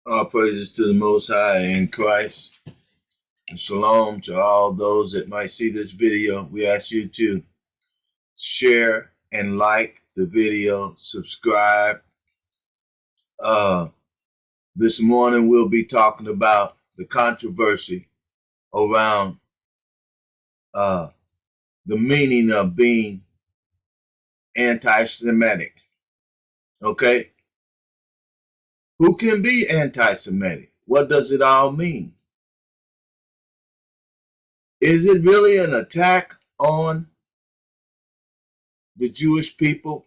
All praises to the Most High in Christ. And shalom to all those that might see this video. We ask you to share and like the video, subscribe. This morning we'll be talking about the controversy around the meaning of being anti-Semitic. Okay? Who can be anti-Semitic? What does it all mean? Is it really an attack on the Jewish people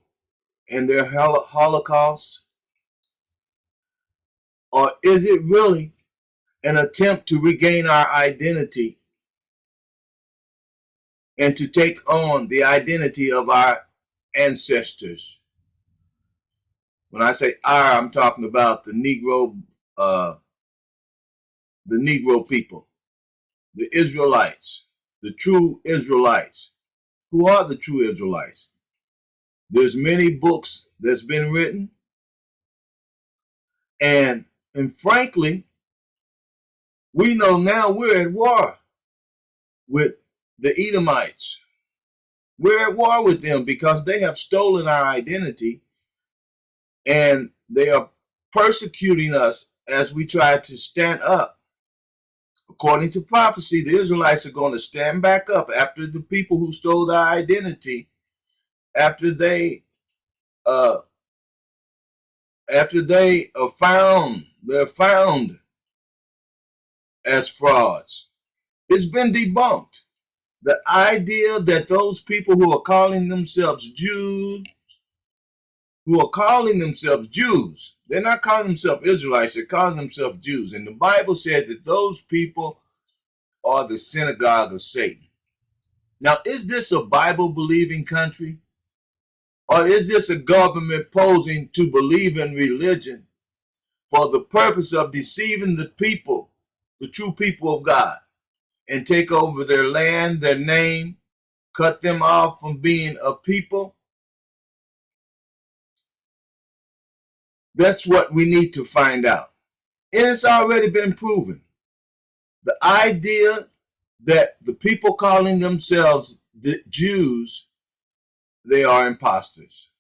and their Holocaust? Or is it really an attempt to regain our identity and to take on the identity of our ancestors? When I say our, I'm talking about the Negro people, the Israelites, the true Israelites. Who are the true Israelites? There's many books that's been written, and frankly, we know now we're at war with the Edomites. We're at war with them because they have stolen our identity, and they are persecuting us as we try to stand up. According to prophecy, the Israelites are going to stand back up after the people who stole their identity, after they are found as frauds. It's been debunked. The idea that those people who are calling themselves Jews, they're not calling themselves Israelites, they're calling themselves Jews. And the Bible said that those people are the synagogue of Satan. Now, is this a Bible-believing country? Or is this a government posing to believe in religion for the purpose of deceiving the people, the true people of God, and take over their land, their name, cut them off from being a people? That's what we need to find out. And it's already been proven. The idea that the people calling themselves the Jews, they are imposters.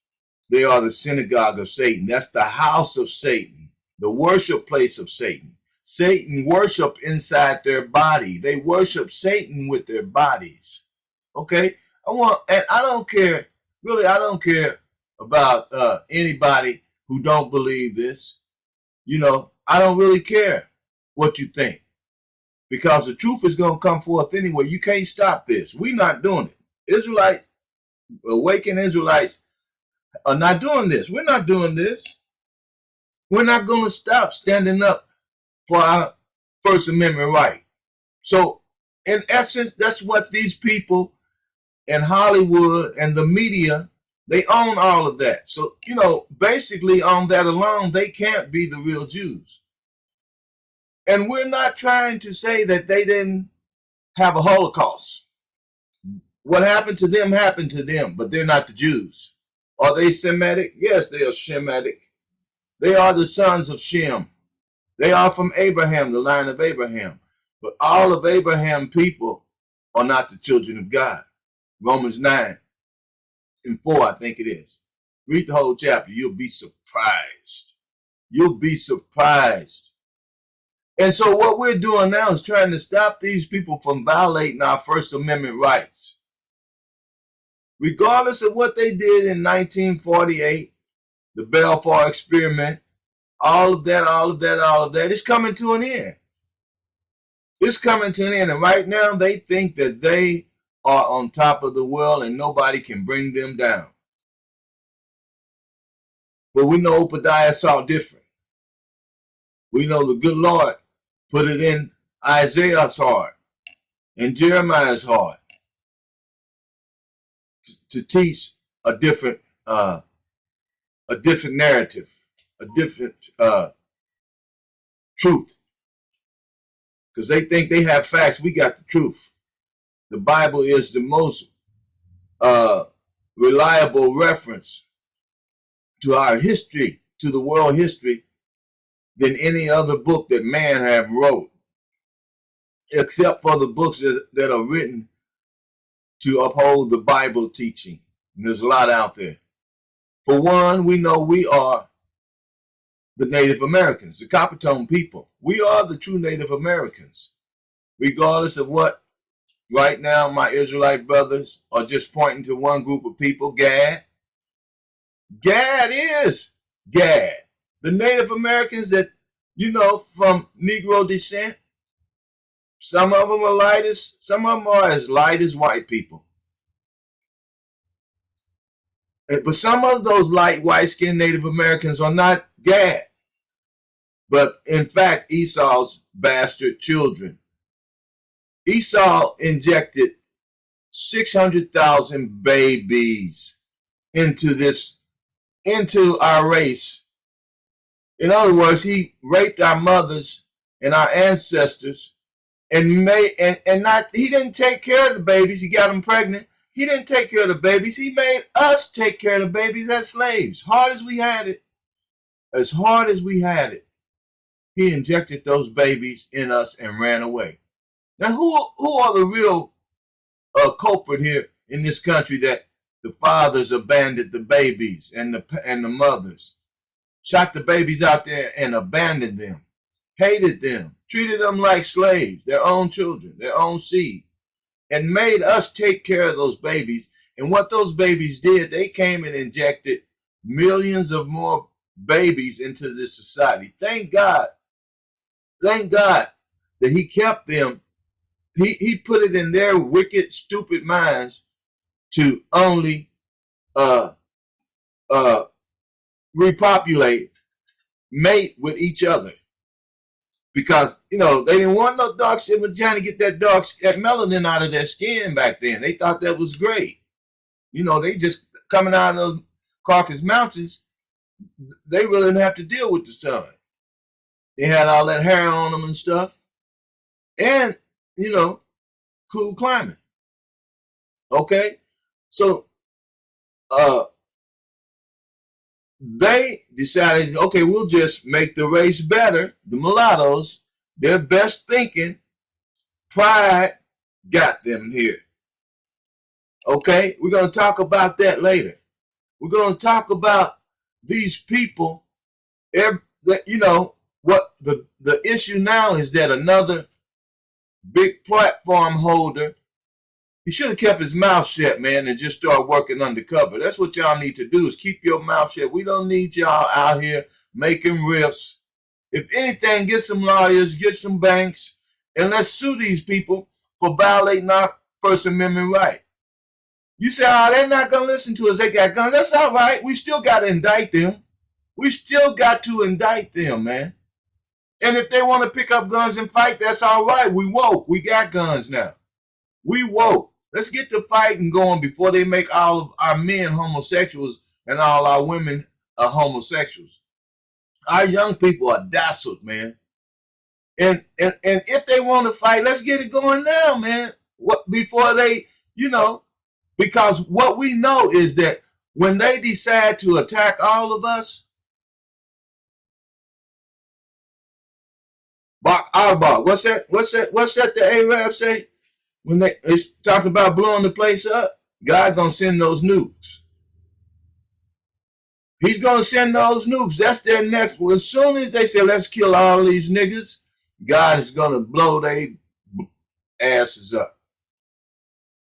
They are the synagogue of Satan. That's the house of Satan, the worship place of Satan. Satan worship inside their body. They worship Satan with their bodies. Okay? I don't care, really, I don't care about anybody who don't believe this. You know, I don't really care what you think, because the truth is going to come forth anyway. You can't stop this. We're not doing it. Israelites, awakened Israelites are not doing this. We're not doing this. We're not going to stop standing up for our First Amendment right. So, in essence, that's what these people in Hollywood and the media, they own all of that. So, you know, basically on that alone, they can't be the real Jews. And we're not trying to say that they didn't have a Holocaust. What happened to them, but they're not the Jews. Are they Semitic? Yes, they are Shemitic. They are the sons of Shem. They are from Abraham, the line of Abraham. But all of Abraham's people are not the children of God. Romans 9:4, I think it is. Read the whole chapter. You'll be surprised. You'll be surprised. And so what we're doing now is trying to stop these people from violating our First Amendment rights. Regardless of what they did in 1948, the Balfour experiment, all of that is coming to an end. It's coming to an end. And right now they think that they are on top of the world and nobody can bring them down. But we know Obadiah saw different. We know the good Lord put it in Isaiah's heart and Jeremiah's heart to teach a different narrative, a different truth. Because they think they have facts. We got the truth. The Bible is the most reliable reference to our history, to the world history, than any other book that man have wrote, except for the books that are written to uphold the Bible teaching. And there's a lot out there. For one, we know we are the Native Americans, the Coppertone people. We are the true Native Americans. Regardless of what right now my Israelite brothers are just pointing to one group of people, Gad. Gad is Gad. The Native Americans that, from Negro descent, some of them are as light as white people. But some of those light, white-skinned Native Americans are not Gad, but in fact Esau's bastard children. Esau injected 600,000 babies into our race. In other words, he raped our mothers and our ancestors, and he didn't take care of the babies. He got them pregnant. He didn't take care of the babies. He made us take care of the babies as slaves. As hard as we had it, he injected those babies in us and ran away. Now, who are the real culprit here in this country that the fathers abandoned the babies and the mothers, shot the babies out there and abandoned them, hated them, treated them like slaves, their own children, their own seed, and made us take care of those babies. And what those babies did, they came and injected millions of more babies into this society. Thank God that he kept them. He put it in their wicked, stupid minds to only repopulate, mate with each other. Because, they didn't want no dark skin, but trying to get that melanin out of their skin back then. They thought that was great. They just coming out of those Caucasus Mountains, they really didn't have to deal with the sun. They had all that hair on them and stuff. And, cool climate. Okay? So, they decided, okay, we'll just make the race better. The mulattoes, their best thinking, pride got them here. Okay? We're going to talk about that later. We're going to talk about these people. What the issue now is that another big platform holder, he should have kept his mouth shut, man, and just start working undercover. That's what y'all need to do, is keep your mouth shut. We don't need y'all out here making riffs. If anything, get some lawyers, get some banks, and let's sue these people for violating our First Amendment right. You say, they're not going to listen to us. They got guns. That's all right. We still got to indict them. We still got to indict them, man. And if they want to pick up guns and fight, that's all right. We woke. We got guns now. We woke. Let's get the fighting going before they make all of our men homosexuals and all our women homosexuals. Our young people are dazzled, man. And if they want to fight, let's get it going now, man. Before they, because what we know is that when they decide to attack all of us, what's that the Arab say? When it's talking about blowing the place up, God gonna send those nukes. He's gonna send those nukes. That's their next. Well, as soon as they say, let's kill all these niggas, God is gonna blow their asses up.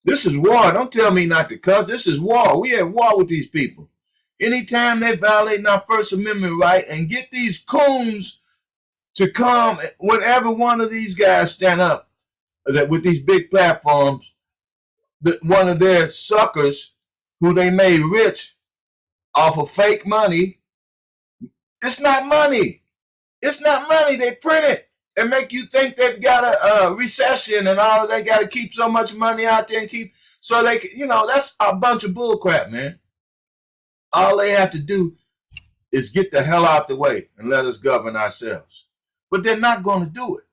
This is war. Don't tell me not to cuss. This is war. We at war with these people. Anytime they violate our First Amendment right and get these coons to come, whenever one of these guys stand up with these big platforms, one of their suckers who they made rich off of fake money, it's not money. It's not money. They print it and make you think they've got a recession and all. They got to keep so much money out there and keep, so they can, that's a bunch of bull crap, man. All they have to do is get the hell out the way and let us govern ourselves. But they're not going to do it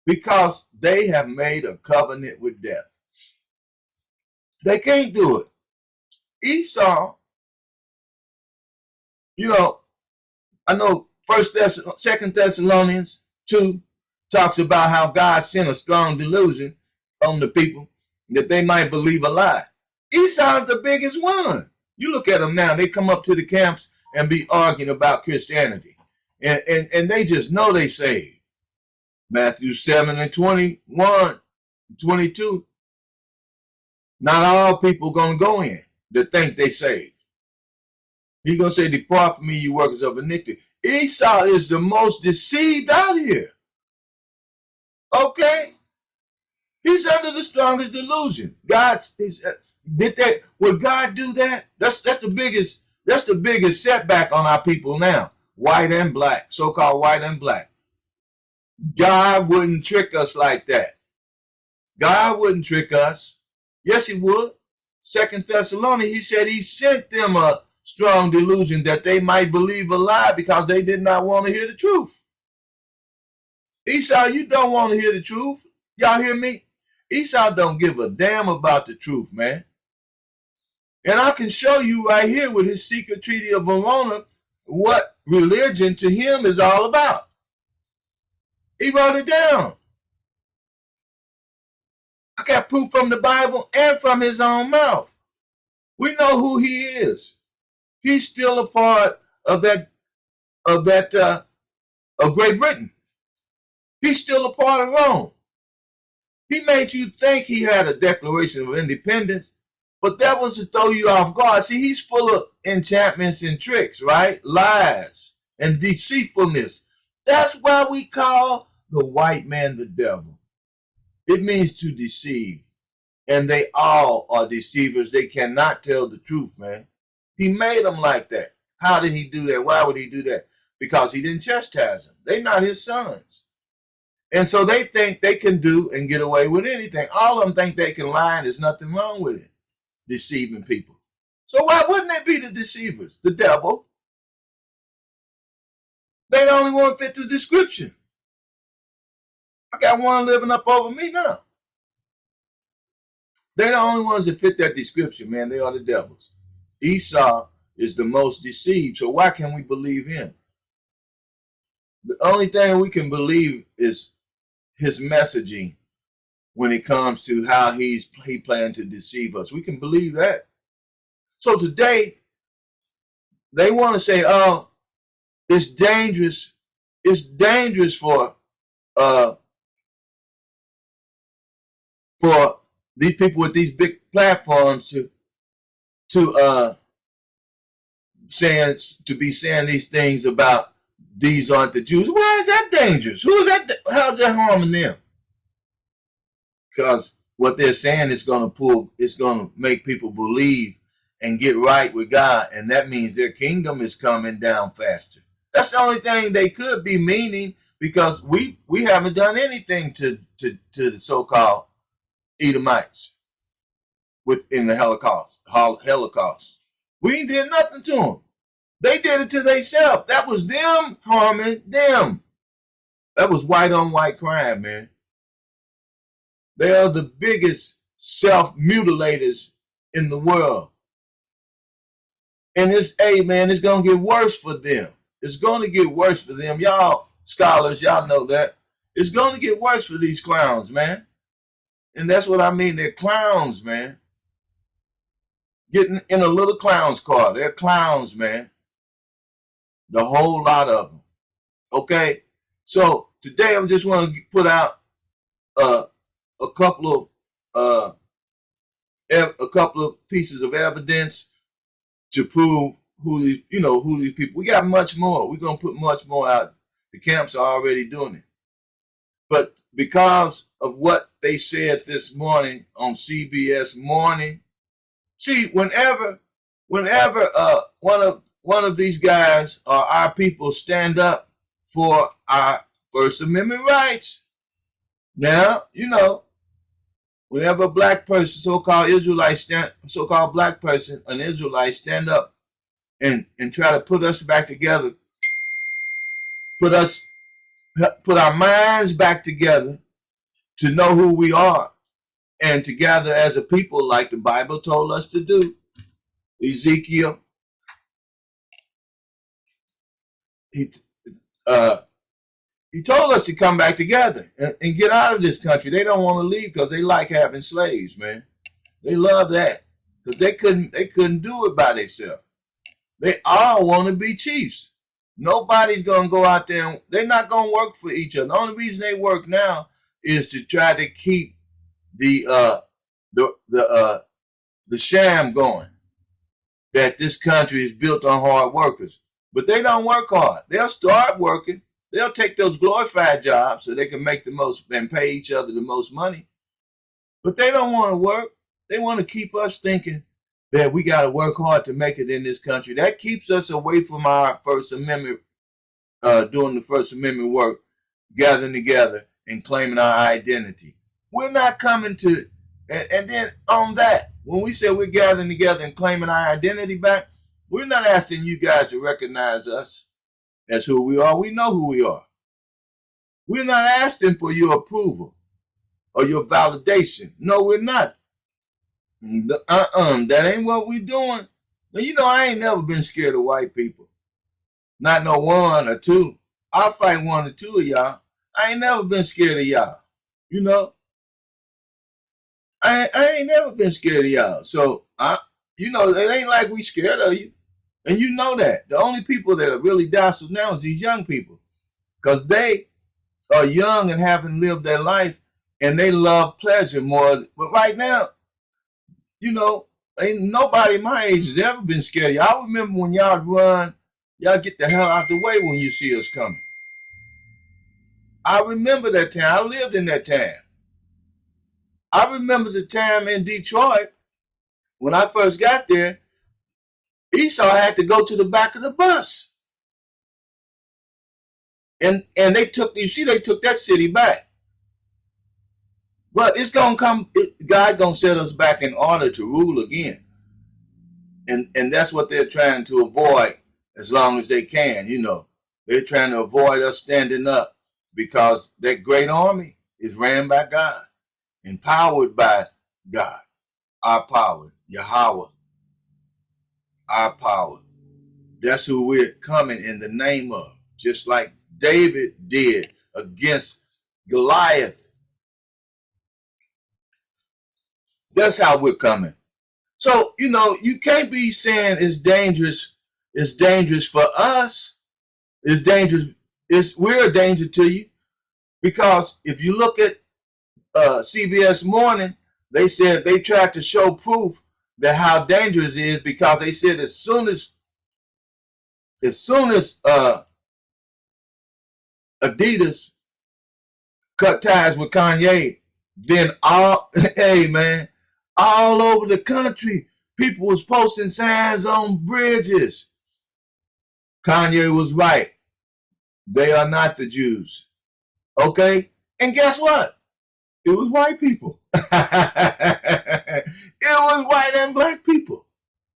because they have made a covenant with death. They can't do it. Esau, I know Second Thessalonians 2 talks about how God sent a strong delusion on the people that they might believe a lie. Esau's the biggest one. You look at them now, they come up to the camps and be arguing about Christianity. And they just know they saved. Matthew 7 and 21, 22. Not all people going to go in that think they saved. He's going to say, depart from me, you workers of iniquity. Esau is the most deceived out here. Okay? He's under the strongest delusion. Would God do that? That's the biggest setback on our people now. White and black, so-called white and black. God wouldn't trick us like that. God wouldn't trick us. Yes, he would. Second Thessalonians, he said he sent them a strong delusion that they might believe a lie because they did not want to hear the truth. Esau, you don't want to hear the truth. Y'all hear me? Esau don't give a damn about the truth, man. And I can show you right here with his secret treaty of Verona what religion to him is all about. He wrote it down. I got proof from the Bible and from his own mouth. We know who he is. He's still a part of Great Britain. He's still a part of Rome. He made you think he had a Declaration of Independence, but that was to throw you off guard. See, he's full of enchantments and tricks, right? Lies and deceitfulness. That's why we call the white man the devil. It means to deceive. And they all are deceivers. They cannot tell the truth, man. He made them like that. How did he do that? Why would he do that? Because he didn't chastise them. They're not his sons. And so they think they can do and get away with anything. All of them think they can lie and there's nothing wrong with it. Deceiving people. So why wouldn't they be the deceivers? The devil. They the only one fit the description. I got one living up over me now. They're the only ones that fit that description, man. They are the devils. Esau is the most deceived, so why can't we believe him? The only thing we can believe is his messaging when it comes to how he planned to deceive us. We can believe that. So today, they want to say, oh, it's dangerous. It's dangerous for these people with these big platforms to be saying these things about these aren't the Jews. Why is that dangerous? Who is that? How's that harming them? Because what they're saying is going to make people believe and get right with God, and that means their kingdom is coming down faster. That's the only thing they could be meaning, because we haven't done anything to the so-called Edomites in the Holocaust. We ain't did nothing to them. They did it to themselves. That was them harming them. That was white on white crime, man. They are the biggest self-mutilators in the world. And it's going to get worse for them. It's going to get worse for them. Y'all scholars, y'all know that. It's going to get worse for these clowns, man. And that's what I mean. They're clowns, man. Getting in a little clown's car. They're clowns, man. The whole lot of them. Okay? So today I just want to put out a couple of pieces of evidence to prove who these people. We got much more. We're going to put much more out. The camps are already doing it. But because of what they said this morning on CBS Morning, see, whenever one of these guys or our people stand up for our First Amendment rights, now, whenever a black person, so-called black person, an Israelite, stand up and try to put us back together, put our minds back together to know who we are and to gather as a people like the Bible told us to do. Ezekiel uh, he told us to come back together and get out of this country. They don't want to leave because they like having slaves, man. They love that because they couldn't do it by themselves. They all want to be chiefs. Nobody's gonna go out there and they're not gonna work for each other. The only reason they work now is to try to keep the sham going that this country is built on hard workers. But they don't work hard. They'll start working. They'll take those glorified jobs so they can make the most and pay each other the most money. But they don't want to work. They want to keep us thinking that we got to work hard to make it in this country. That keeps us away from our First Amendment, doing the First Amendment work, gathering together and claiming our identity. We're not coming to, and then on that, when we say we're gathering together and claiming our identity back, we're not asking you guys to recognize us as who we are. We know who we are. We're not asking for your approval or your validation. No, we're not. That ain't what we're doing. Now, you know, I ain't never been scared of white people. Not no one or two. I'll fight one or two of y'all. I ain't never been scared of y'all. You know, I ain't never been scared of y'all. So, you know, it ain't like we scared of you. And you know that. The only people that are really docile now is these young people. Because they are young and haven't lived their life. And they love pleasure more. But right now, you know, ain't nobody my age has ever been scared of y'all. I remember when y'all run, y'all get the hell out the way when you see us coming. I remember that time. I lived in that time. I remember the time in Detroit when I first got there. Esau had to go to the back of the bus. And they took, you see, they took that city back. But it's going to come, God going to set us back in order to rule again. And that's what they're trying to avoid as long as they can, you know. They're trying to avoid us standing up because that great army is ran by God, empowered by God. Our power, Yahweh, our power. That's who we're coming in the name of. Just like David did against Goliath. That's how we're coming. So, you know, you can't be saying it's dangerous. It's dangerous for us. It's dangerous. We're a danger to you. Because if you look at CBS Morning, they said they tried to show proof that how dangerous it is because they said as soon as Adidas cut ties with Kanye, then hey man, all over the country, people was posting signs on bridges. Kanye was right. They are not the Jews. Okay? And guess what? It was white people. It was white and black people.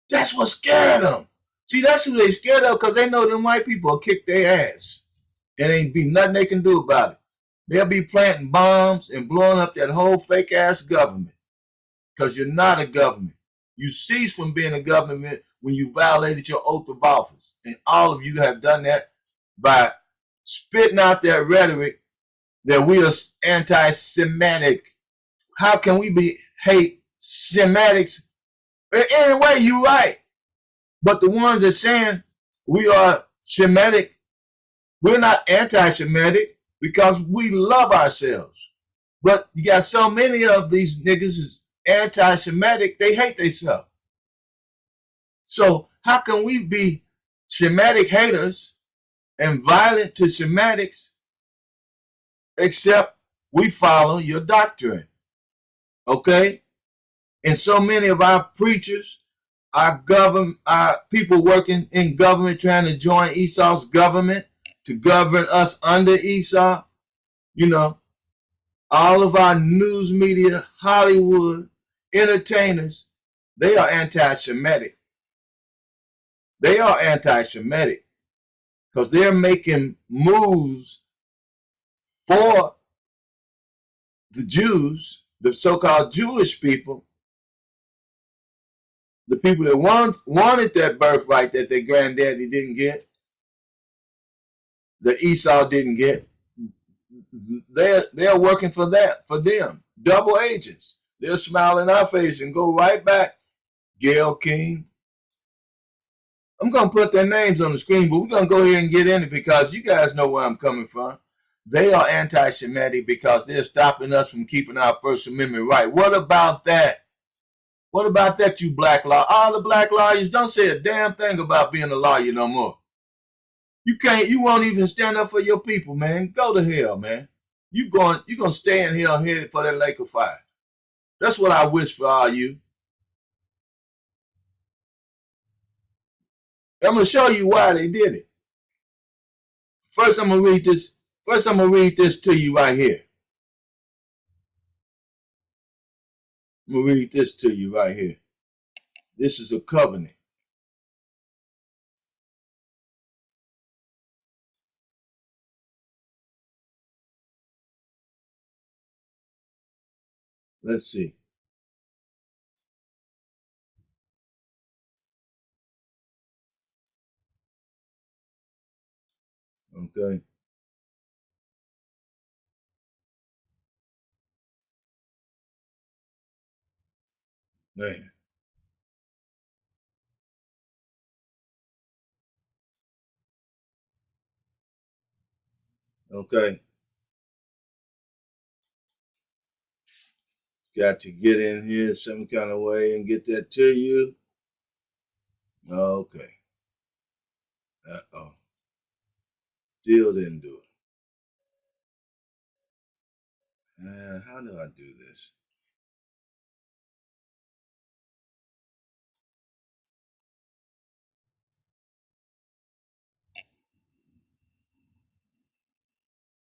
That's what scared them. See, that's who they scared of because they know them white people will kick their ass. And ain't be nothing they can do about it. They'll be planting bombs and blowing up that whole fake ass government. Because you're not a government. You cease from being a government when you violated your oath of office. And all of you have done that by spitting out that rhetoric that we are anti-Semitic. How can we be hate Semitics? Anyway, you're right. But the ones that saying we are Semitic, we're not anti-Semitic because we love ourselves. But you got so many of these niggas is anti-Semitic, they hate themselves. So how can we be Semitic haters and violent to Semitics except we follow your doctrine? Okay? And so many of our preachers, our people working in government trying to join Esau's government to govern us under Esau, you know, all of our news media, Hollywood, entertainers, they are anti-Semitic. They are anti-Semitic because they're making moves for the Jews, the so-called Jewish people, the people that wanted that birthright that their granddaddy didn't get. that Esau didn't get. They're working for them. Double agents. They'll smile in our face and go right back. Gail King. I'm going to put their names on the screen, but we're going to go ahead and get in it because you guys know where I'm coming from. They are anti-Semitic because they're stopping us from keeping our First Amendment right. What about that? What about that, you black law? All the black lawyers don't say a damn thing about being a lawyer no more. You won't even stand up for your people, man. Go to hell, man. You're gonna stay in hell headed for that lake of fire. That's what I wish for all you. I'm gonna show you why they did it. First, I'm gonna read this. First, I'm gonna read this to you right here. I'm gonna read this to you right here. This is a covenant. Let's see. Okay. Man. Okay. Got to get in here some kind of way and get that to you. Okay. Uh-oh. Still didn't do it. How do I do this?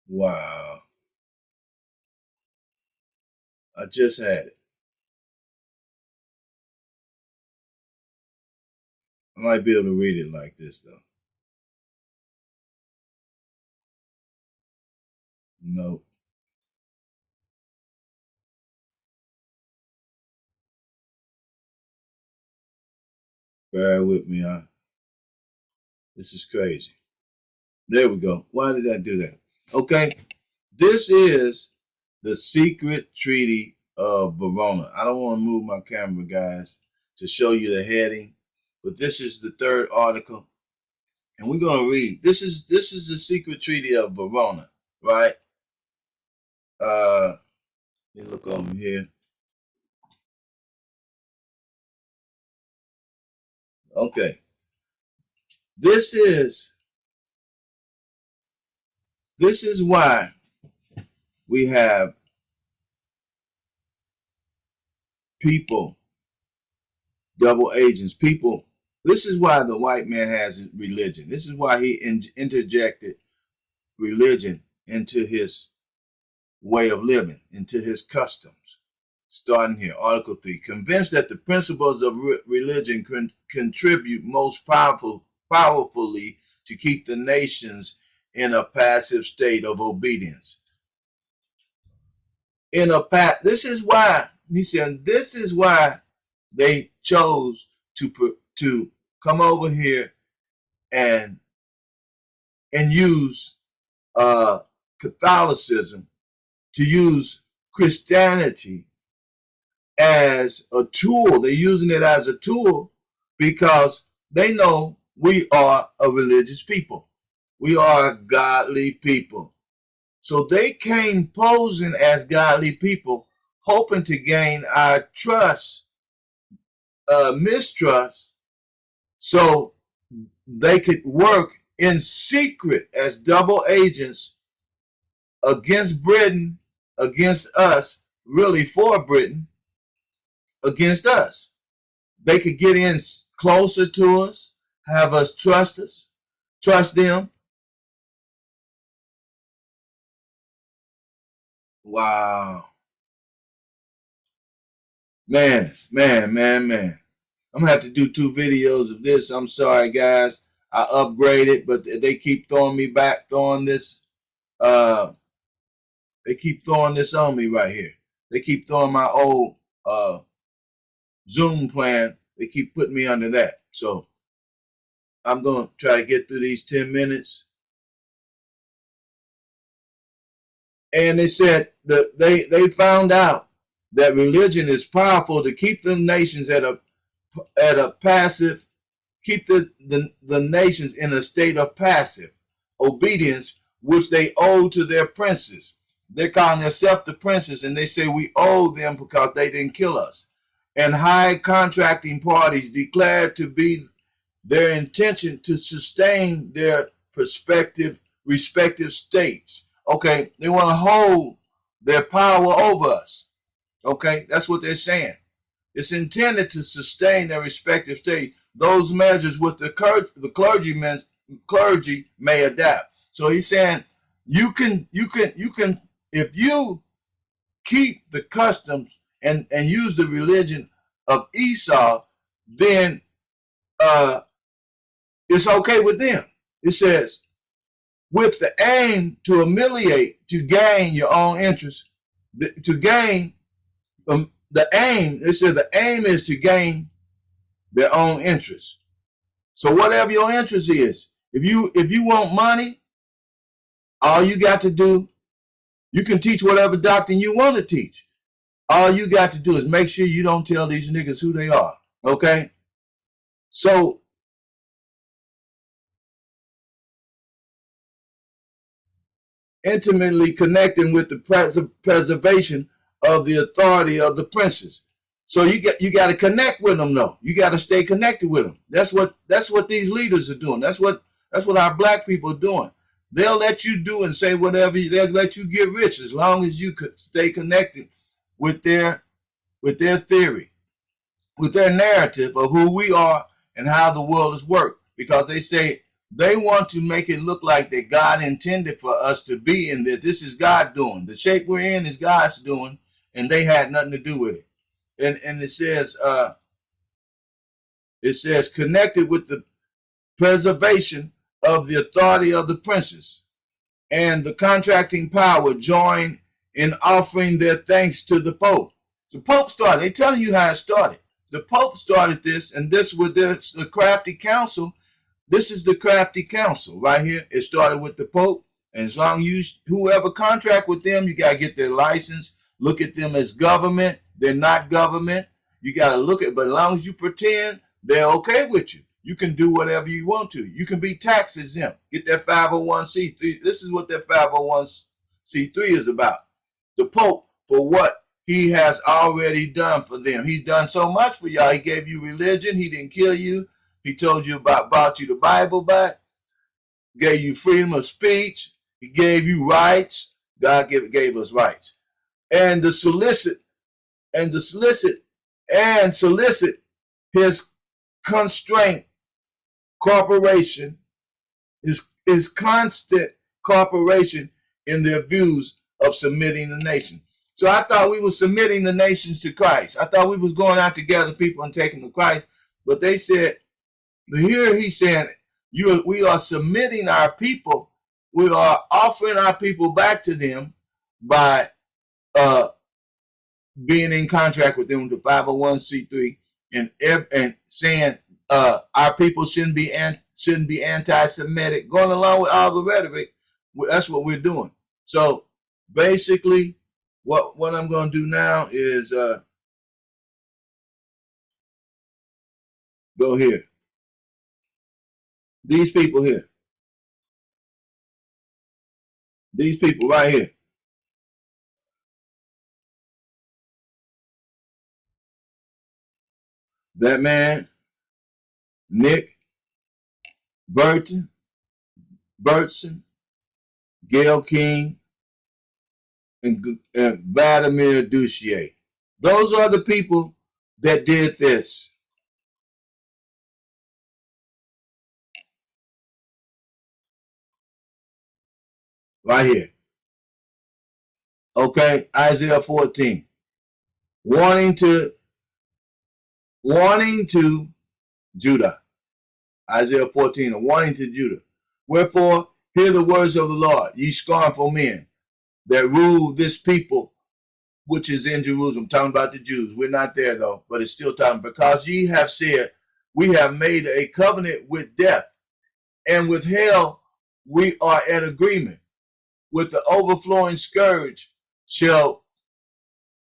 Wow. I just had it. I might be able to read it like this, though. No. Bear with me, huh? This is crazy. There we go. Why did I do that? Okay. This is the secret treaty of Verona. I don't want to move my camera, guys, to show you the heading, but this is the third article, and we're going to read. This is the secret treaty of Verona, right? Let me look over here. Okay. This is why we have people, double agents, people. This is why the white man has religion. This is why he interjected religion into his way of living, into his customs. Starting here, Article 3. Convinced that the principles of religion contribute most powerfully to keep the nations in a passive state of obedience. This is why, he said, this is why they chose to come over here and use Catholicism, to use Christianity as a tool. They're using it as a tool because they know we are a religious people. We are a godly people. So they came posing as godly people, hoping to gain our trust, mistrust, so they could work in secret as double agents against Britain, against us, really for Britain, against us. They could get in closer to us, have us, trust them. Wow. Man. I'm gonna have to do 2 videos of this. I'm sorry, guys. I upgraded, but they keep throwing me back, they keep throwing this on me right here. They keep throwing my old Zoom plan. They keep putting me under that. So I'm gonna try to get through these 10 minutes And they said that they found out that religion is powerful to keep the nations at a passive, keep the nations in a state of passive obedience, which they owe to their princes. They're calling themselves the princes, and they say we owe them because they didn't kill us. And high contracting parties declared to be their intention to sustain their respective states. Okay, they want to hold their power over us. Okay, that's what they're saying. It's intended to sustain their respective state. Those measures with the clergy may adapt. So he's saying you can if you keep the customs and use the religion of Esau, then it's okay with them. It says, with the aim to humiliate, to gain your own interest, to gain the aim. It said the aim is to gain their own interest. So whatever your interest is, if you want money, all you got to do, you can teach whatever doctrine you want to teach. All you got to do is make sure you don't tell these niggas who they are. Okay? So intimately connecting with the preservation of the authority of the princes. So you got to connect with them, though. You got to stay connected with them. That's what these leaders are doing. That's what our black people are doing. They'll let you do and say whatever. They'll let you get rich as long as you could stay connected with their theory, with their narrative of who we are and how the world is worked. Because they say they want to make it look like that God intended for us to be in this. This is God doing. The shape we're in is God's doing, and they had nothing to do with it. And it says connected with the preservation of the authority of the princes and the contracting power join in offering their thanks to the Pope. The Pope started. They're telling you how it started. The Pope started this, and this was the crafty council. This is the crafty council right here. It started with the Pope, and as long as whoever contract with them, you got to get their license. Look at them as government. They're not government. You got to look at, but as long as you pretend they're okay with you, you can do whatever you want to. You can be tax exempt. Get that 501c3. This is what that 501c3 is about. The Pope, for what he has already done for them. He's done so much for y'all. He gave you religion. He didn't kill you. He told you brought you the Bible back. Gave you freedom of speech. He gave you rights. God gave us rights. And the solicit his constraint corporation, his constant cooperation in their views of submitting the nation. So I thought we were submitting the nations to Christ. I thought we was going out to gather people and taking them to Christ. But they said, here he's saying, we are submitting our people. We are offering our people back to them by being in contract with them, the 501c3, and saying our people shouldn't be anti-Semitic, going along with all the rhetoric. That's what we're doing. So basically, what I'm going to do now is go here. These people here. These people right here. That man, Nick Burton, Gail King, and Vladimir Duchier. Those are the people that did this. Right here. Okay, Isaiah 14. Warning to Judah. Isaiah 14, a warning to Judah. Wherefore, hear the words of the Lord, ye scornful men that rule this people which is in Jerusalem. Talking about the Jews. We're not there though, but it's still talking. Because ye have said, we have made a covenant with death, and with hell we are at agreement. with the overflowing scourge shall,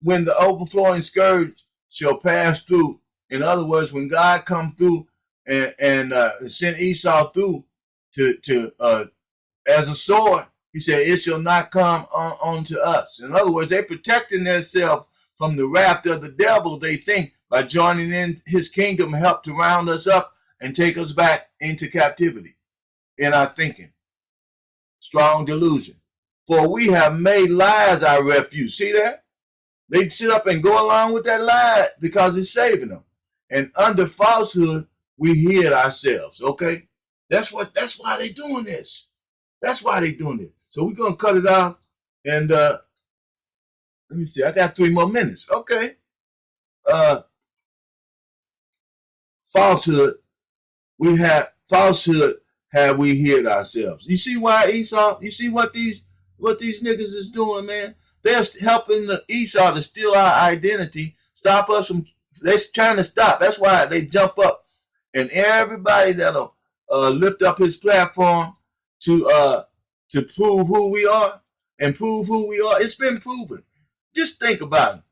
when the overflowing scourge shall pass through. In other words, when God come through and sent Esau through to as a sword, he said, it shall not come on to us. In other words, they're protecting themselves from the wrath of the devil, they think, by joining in his kingdom, help to round us up and take us back into captivity in our thinking. Strong delusion. For we have made lies our refuge. See that? They sit up and go along with that lie because it's saving them. And under falsehood, we hid ourselves. Okay? That's why they're doing this. That's why they're doing this. So we're going to cut it off. And let me see. I got 3 more minutes. Okay. Falsehood. Falsehood have we hid ourselves. You see why Esau? You see what these niggas is doing, man? They're helping the Esau to steal our identity, stop us from. They're trying to stop. That's why they jump up, and everybody that'll lift up his platform to prove who we are and prove who we are. It's been proven. Just think about it.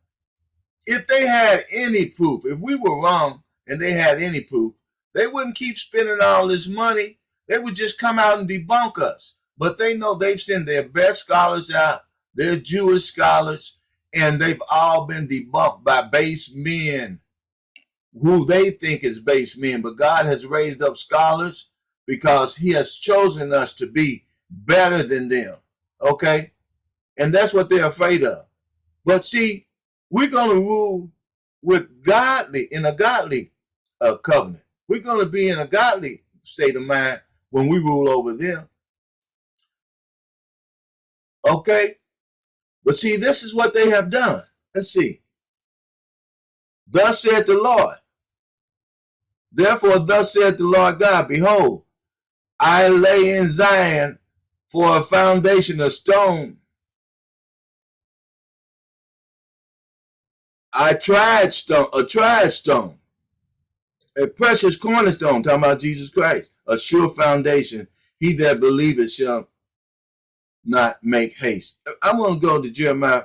If they had any proof, if we were wrong and they had any proof, they wouldn't keep spending all this money. They would just come out and debunk us. But they know they've sent their best scholars out. They're Jewish scholars, and they've all been debunked by base men who they think is base men. But God has raised up scholars because he has chosen us to be better than them. Okay? And that's what they're afraid of. But see, we're going to rule with in a godly covenant. We're going to be in a godly state of mind when we rule over them. Okay? But see, this is what they have done. Let's see. Thus saith the Lord. Therefore, thus saith the Lord God, behold, I lay in Zion for a foundation, a stone. A tried stone, a precious cornerstone, talking about Jesus Christ, a sure foundation. He that believeth shall not make haste. I want to go to Jeremiah.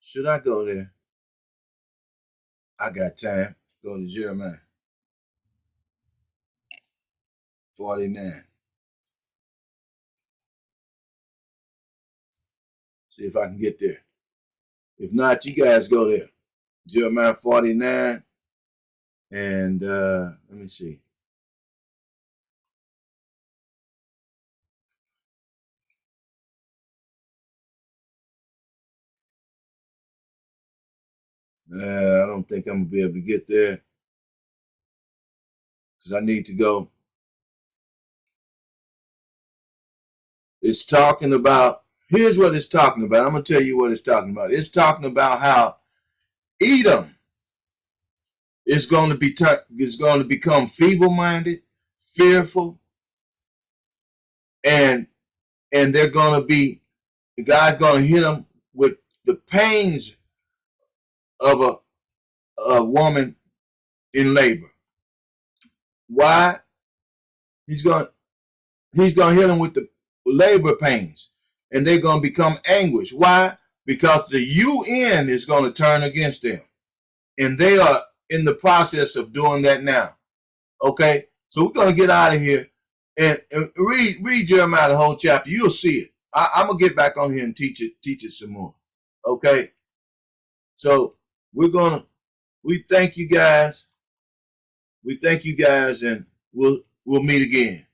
Should I go there? I got time. Go to Jeremiah 49. See if I can get there. If not, you guys go there. Jeremiah 49. And let me see. I don't think I'm going to be able to get there because I need to go. It's talking about, here's what it's talking about. I'm going to tell you what it's talking about. It's talking about how Edom is going to become feeble-minded, fearful, and they're going to be, God's going to hit them with the pains of a woman in labor. Why? He's going to hit them with the labor pains, and they're going to become anguish. Why? Because the UN is going to turn against them, and they are in the process of doing that now. Okay, so we're going to get out of here and read Jeremiah the whole chapter. You'll see it. I'm gonna get back on here and teach it some more. Okay, so we thank you guys. And we'll meet again.